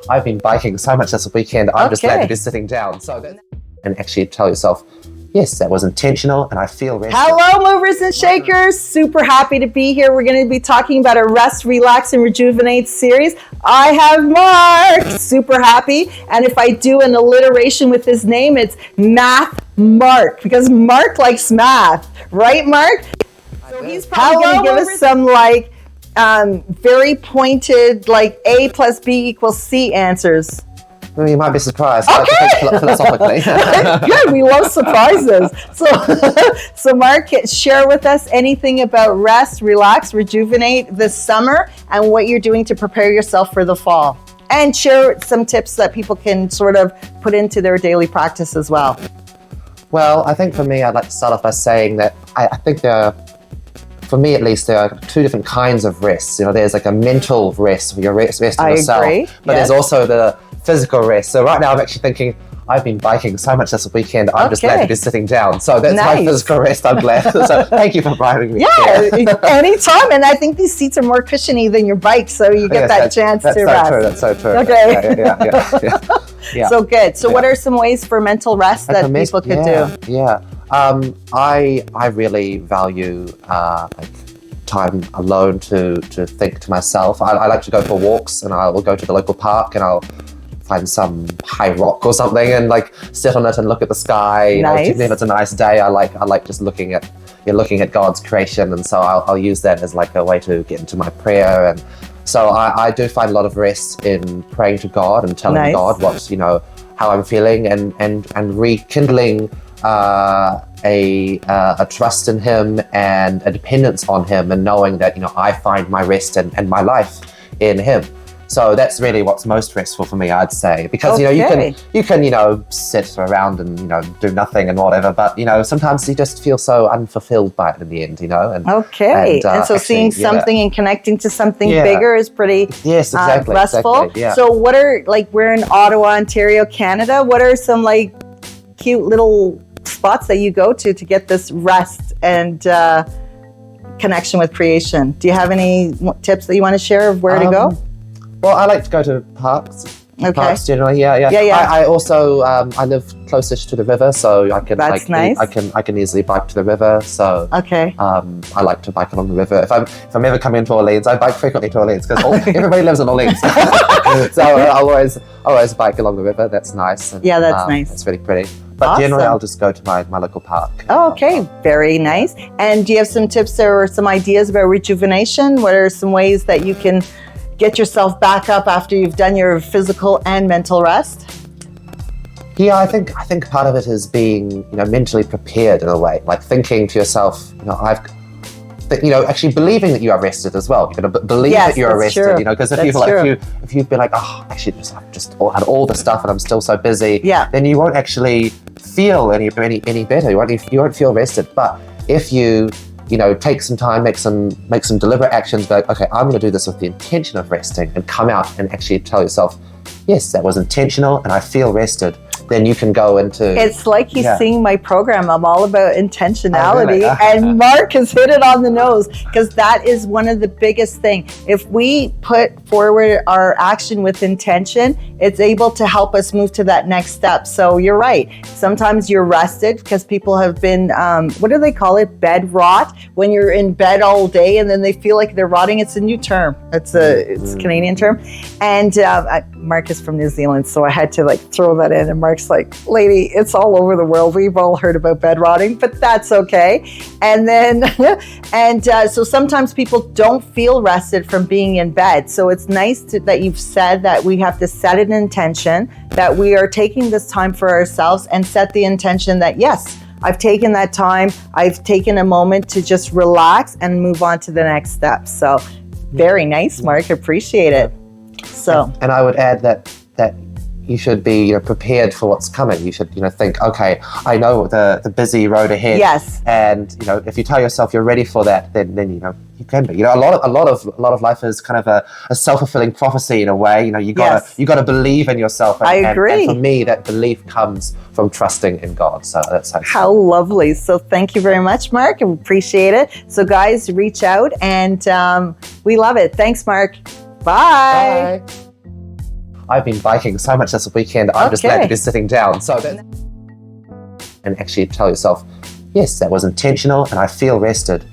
I've been biking so much this weekend, I'm just glad to be sitting down. And actually tell yourself, yes, that was intentional and I feel rested. Hello, movers and shakers. Super happy to be here. We're going to be talking about a rest, relax, and rejuvenate series. I have Mark. Super happy. And if I do an alliteration with his name, it's Math Mark, because Mark likes math. Right, Mark? So he's probably going to give us some very pointed, like A plus B equals C answers. Well, you might be surprised. Okay. Philosophically. Good. We love surprises. So Mark, share with us anything about rest, relax, rejuvenate this summer and what you're doing to prepare yourself for the fall. And share some tips that people can sort of put into their daily practice as well. Well, I think for me, I'd like to start off by saying that I think for me at least, there are two different kinds of rest. There's like a mental rest, where you're resting yourself. Agree. But there's also the physical rest. So right now I'm actually thinking, I've been biking so much this weekend, I'm just glad to be sitting down. So that's my physical rest, I'm glad. So thank you for inviting me. Yeah, anytime. And I think these seats are more cushiony than your bike, so you get that chance to rest. That's so true. Okay. Yeah. So good. So what are some ways for mental rest that people could do? Yeah. I really value time alone to think to myself. I like to go for walks, and I will go to the local park and I'll find some high rock or something and sit on it and look at the sky. Nice. Even if it's a nice day, I like just looking at God's creation, and so I'll use that as a way to get into my prayer. And so I do find a lot of rest in praying to God and telling God what how I'm feeling, and rekindling a trust in Him and a dependence on Him, and knowing that I find my rest and my life in Him. So that's really what's most restful for me, I'd say, because you can sit around and do nothing and whatever, but sometimes you just feel so unfulfilled by it in the end, and so seeing something and connecting to something bigger is pretty restful. Exactly, yeah. So what are we're in Ottawa, Ontario, Canada. What are some cute little spots that you go to get this rest and connection with creation? Do you have any tips that you want to share of where to go? Well, I like to go to parks. Okay. Parks generally, yeah. I also I live closest to the river, so I can nice. I can easily bike to the river. So I like to bike along the river. If I'm ever coming into Orleans, I bike frequently to Orleans because everybody lives in Orleans. So I'll always bike along the river. That's nice. And, that's nice. It's really pretty. But generally, I'll just go to my local park. Oh, okay, very nice. And do you have some tips or some ideas about rejuvenation? What are some ways that you can get yourself back up after you've done your physical and mental rest? Yeah, I think part of it is being mentally prepared in a way, thinking to yourself, actually believing that you are rested as well. You're going to believe that you are rested, because if you've been actually I've just had all the stuff and I'm still so busy, then you won't actually feel any better. You won't feel rested. But if you take some time, make some deliberate actions, go, okay, I'm going to do this with the intention of resting, and come out and actually tell yourself, yes, that was intentional and I feel rested, then you can go into... It's like he's seeing my program. I'm all about intentionality. And Mark has hit it on the nose, because that is one of the biggest things. If we put forward our action with intention, it's able to help us move to that next step. So you're right. Sometimes you're rested because people have been, what do they call it? Bed rot. When you're in bed all day and then they feel like they're rotting. It's a new term. It's a Canadian term. And Mark is from New Zealand, so I had to throw that in. And Mark's like, lady, it's all over the world. We've all heard about bed rotting, but that's okay. And then, so sometimes people don't feel rested from being in bed. So it's nice that you've said that we have to set an intention, that we are taking this time for ourselves, and set the intention that, yes, I've taken that time. I've taken a moment to just relax and move on to the next step. So very nice, Mark. Appreciate it. So, and I would add that you should be prepared for what's coming. You should think, okay, I know the busy road ahead. Yes. And if you tell yourself you're ready for that, then you can be. A lot of life is kind of a self-fulfilling prophecy in a way. You gotta believe in yourself. And, I agree. And for me, that belief comes from trusting in God. So that's how lovely. So thank you very much, Mark. I appreciate it. So guys, reach out, and we love it. Thanks, Mark. Bye. Bye. I've been biking so much this weekend, I'm just glad to be sitting down. So and actually tell yourself, yes, that was intentional and I feel rested.